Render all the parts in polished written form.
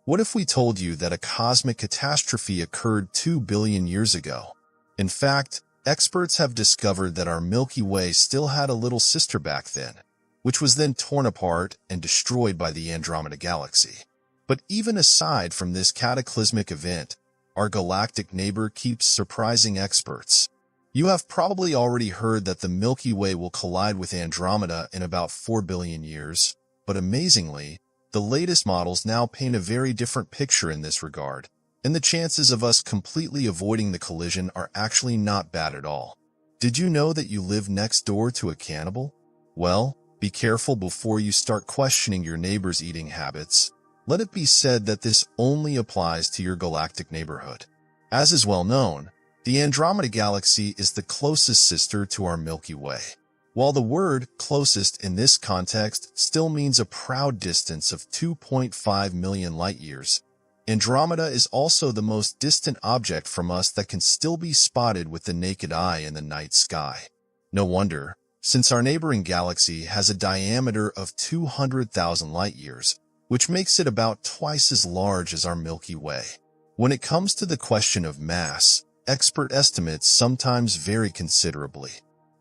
What if we told you that a cosmic catastrophe occurred 2 billion years ago? In fact, experts have discovered that our Milky Way still had a little sister back then, which was then torn apart and destroyed by the Andromeda Galaxy. But even aside from this cataclysmic event, our galactic neighbor keeps surprising experts. You have probably already heard that the Milky Way will collide with Andromeda in about 4 billion years, but amazingly, the latest models now paint a very different picture in this regard, and the chances of us completely avoiding the collision are actually not bad at all. Did you know that you live next door to a cannibal? Well, be careful before you start questioning your neighbor's eating habits. Let it be said that this only applies to your galactic neighborhood. As is well known, the Andromeda Galaxy is the closest sister to our Milky Way. While the word closest in this context still means a proud distance of 2.5 million light-years, Andromeda is also the most distant object from us that can still be spotted with the naked eye in the night sky. No wonder, since our neighboring galaxy has a diameter of 200,000 light-years, which makes it about twice as large as our Milky Way. When it comes to the question of mass, expert estimates sometimes vary considerably.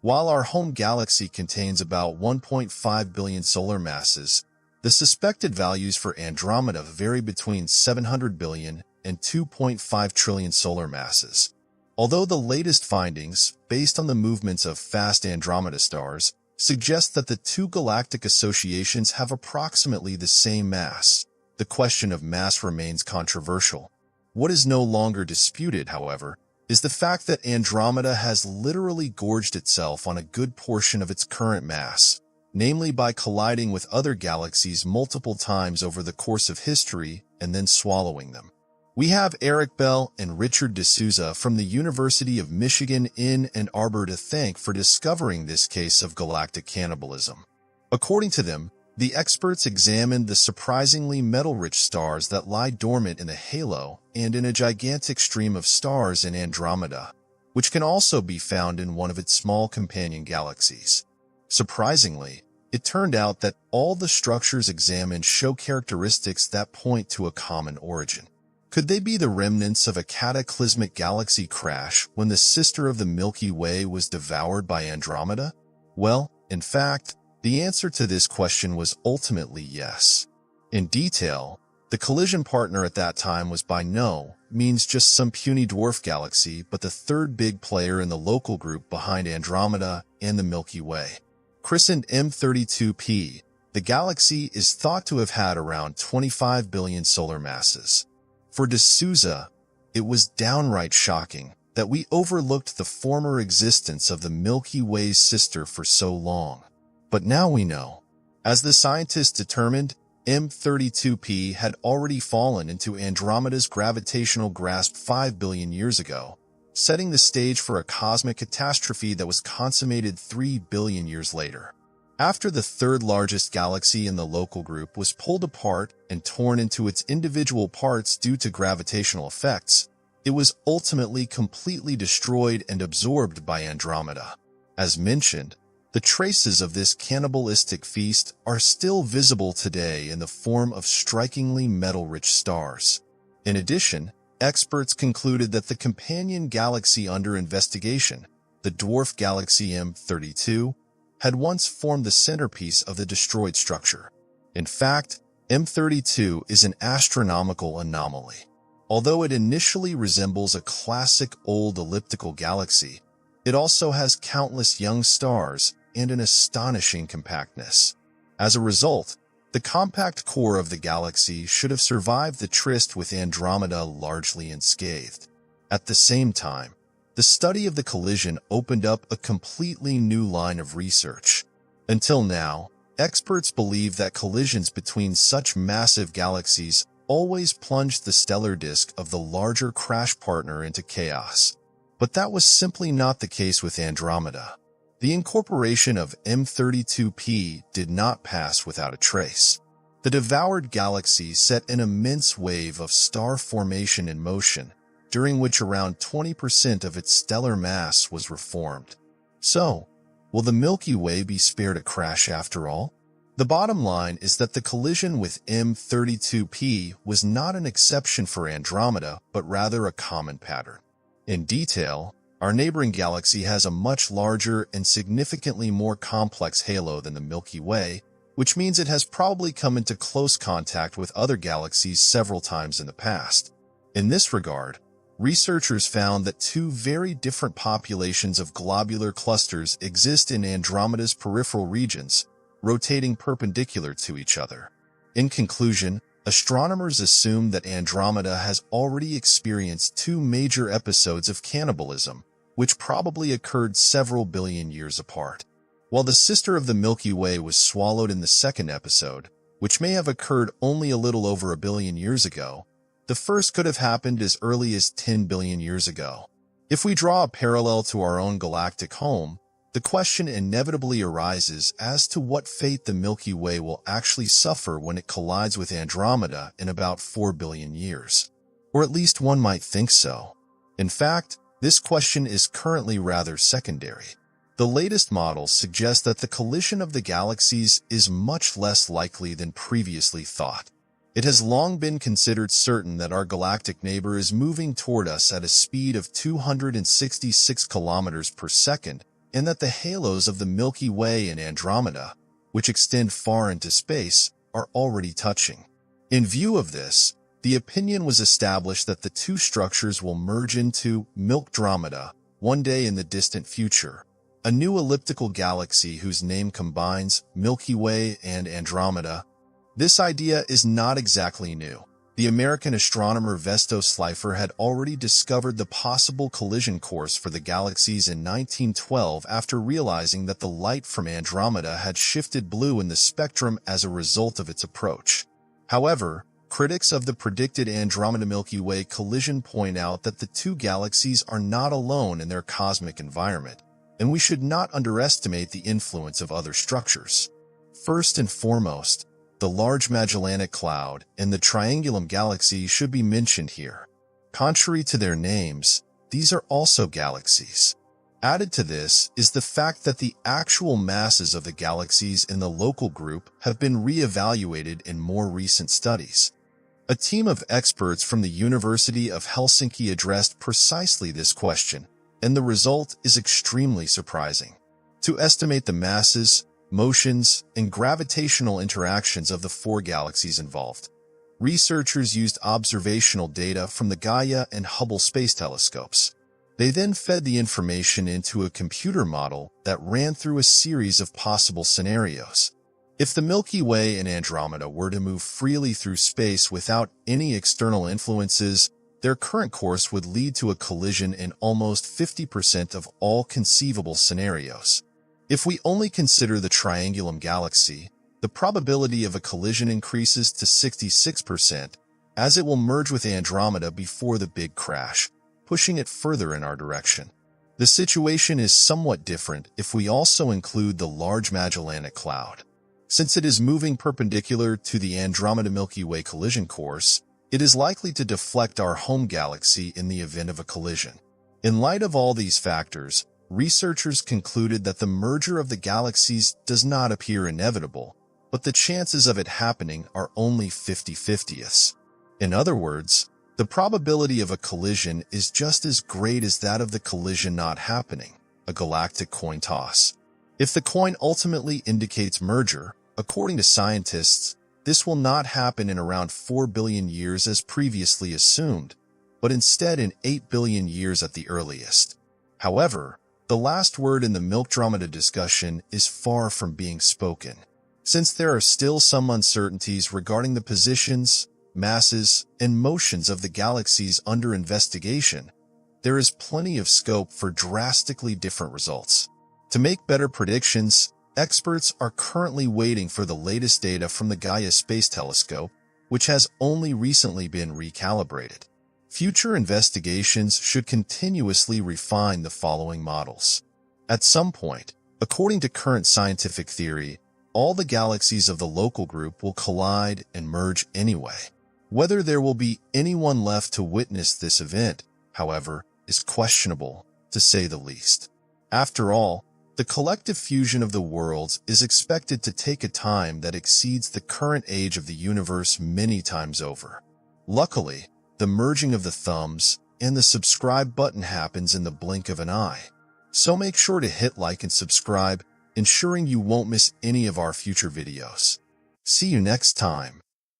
While our home galaxy contains about 1.5 billion solar masses, the suspected values for Andromeda vary between 700 billion and 2.5 trillion solar masses. Although the latest findings, based on the movements of fast Andromeda stars, suggest that the two galactic associations have approximately the same mass, the question of mass remains controversial. What is no longer disputed, however, is the fact that Andromeda has literally gorged itself on a good portion of its current mass, namely by colliding with other galaxies multiple times over the course of history and then swallowing them. We have Eric Bell and Richard D'Souza from the University of Michigan in Ann Arbor to thank for discovering this case of galactic cannibalism. According to them, the experts examined the surprisingly metal-rich stars that lie dormant in the halo and in a gigantic stream of stars in Andromeda, which can also be found in one of its small companion galaxies. Surprisingly, it turned out that all the structures examined show characteristics that point to a common origin. Could they be the remnants of a cataclysmic galaxy crash when the sister of the Milky Way was devoured by Andromeda? Well, in fact, the answer to this question was ultimately yes. In detail, the collision partner at that time was by no means just some puny dwarf galaxy, but the third big player in the local group behind Andromeda and the Milky Way. Christened M32P, the galaxy is thought to have had around 25 billion solar masses. For D'Souza, it was downright shocking that we overlooked the former existence of the Milky Way's sister for so long. But now we know. As the scientists determined, M32P had already fallen into Andromeda's gravitational grasp 5 billion years ago, setting the stage for a cosmic catastrophe that was consummated 3 billion years later. After the third largest galaxy in the local group was pulled apart and torn into its individual parts due to gravitational effects, it was ultimately completely destroyed and absorbed by Andromeda. As mentioned, the traces of this cannibalistic feast are still visible today in the form of strikingly metal-rich stars. In addition, experts concluded that the companion galaxy under investigation, the dwarf galaxy M32, had once formed the centerpiece of the destroyed structure. In fact, M32 is an astronomical anomaly. Although it initially resembles a classic old elliptical galaxy, it also has countless young stars and an astonishing compactness. As a result, the compact core of the galaxy should have survived the tryst with Andromeda largely unscathed. At the same time, the study of the collision opened up a completely new line of research. Until now, experts believe that collisions between such massive galaxies always plunged the stellar disk of the larger crash partner into chaos. But that was simply not the case with Andromeda. The incorporation of M32P did not pass without a trace. The devoured galaxy set an immense wave of star formation in motion, during which around 20% of its stellar mass was reformed. So, will the Milky Way be spared a crash after all? The bottom line is that the collision with M32P was not an exception for Andromeda, but rather a common pattern. In detail, our neighboring galaxy has a much larger and significantly more complex halo than the Milky Way, which means it has probably come into close contact with other galaxies several times in the past. In this regard, researchers found that two very different populations of globular clusters exist in Andromeda's peripheral regions, rotating perpendicular to each other. In conclusion, astronomers assume that Andromeda has already experienced two major episodes of cannibalism, which probably occurred several billion years apart. While the sister of the Milky Way was swallowed in the second episode, which may have occurred only a little over a billion years ago, the first could have happened as early as 10 billion years ago. If we draw a parallel to our own galactic home, the question inevitably arises as to what fate the Milky Way will actually suffer when it collides with Andromeda in about 4 billion years. Or at least one might think so. In fact, this question is currently rather secondary. The latest models suggest that the collision of the galaxies is much less likely than previously thought. It has long been considered certain that our galactic neighbor is moving toward us at a speed of 266 kilometers per second, and that the halos of the Milky Way and Andromeda, which extend far into space, are already touching. In view of this, the opinion was established that the two structures will merge into Milkdromeda one day in the distant future, a new elliptical galaxy whose name combines Milky Way and Andromeda. This idea is not exactly new. The American astronomer Vesto Slipher had already discovered the possible collision course for the galaxies in 1912 after realizing that the light from Andromeda had shifted blue in the spectrum as a result of its approach. However, critics of the predicted Andromeda-Milky Way collision point out that the two galaxies are not alone in their cosmic environment, and we should not underestimate the influence of other structures. First and foremost, the Large Magellanic Cloud and the Triangulum Galaxy should be mentioned here. Contrary to their names, these are also galaxies. Added to this is the fact that the actual masses of the galaxies in the local group have been re-evaluated in more recent studies. A team of experts from the University of Helsinki addressed precisely this question, and the result is extremely surprising. To estimate the masses, motions, and gravitational interactions of the four galaxies involved, researchers used observational data from the Gaia and Hubble space telescopes. They then fed the information into a computer model that ran through a series of possible scenarios. If the Milky Way and Andromeda were to move freely through space without any external influences, their current course would lead to a collision in almost 50% of all conceivable scenarios. If we only consider the Triangulum Galaxy, the probability of a collision increases to 66%, as it will merge with Andromeda before the big crash, pushing it further in our direction. The situation is somewhat different if we also include the Large Magellanic Cloud. Since it is moving perpendicular to the Andromeda-Milky Way collision course, it is likely to deflect our home galaxy in the event of a collision. In light of all these factors, researchers concluded that the merger of the galaxies does not appear inevitable, but the chances of it happening are only 50/50ths. In other words, the probability of a collision is just as great as that of the collision not happening, a galactic coin toss. If the coin ultimately indicates merger, according to scientists, this will not happen in around 4 billion years as previously assumed, but instead in 8 billion years at the earliest. However, the last word in the Milkdromeda discussion is far from being spoken. Since there are still some uncertainties regarding the positions, masses, and motions of the galaxies under investigation, there is plenty of scope for drastically different results. To make better predictions, experts are currently waiting for the latest data from the Gaia Space Telescope, which has only recently been recalibrated. Future investigations should continuously refine the following models. At some point, according to current scientific theory, all the galaxies of the local group will collide and merge anyway. Whether there will be anyone left to witness this event, however, is questionable, to say the least. After all, The collective fusion of the worlds is expected to take a time that exceeds the current age of the universe many times over. Luckily, the merging of the thumbs and the subscribe button happens in the blink of an eye. So make sure to hit like and subscribe, ensuring you won't miss any of our future videos. See you next time.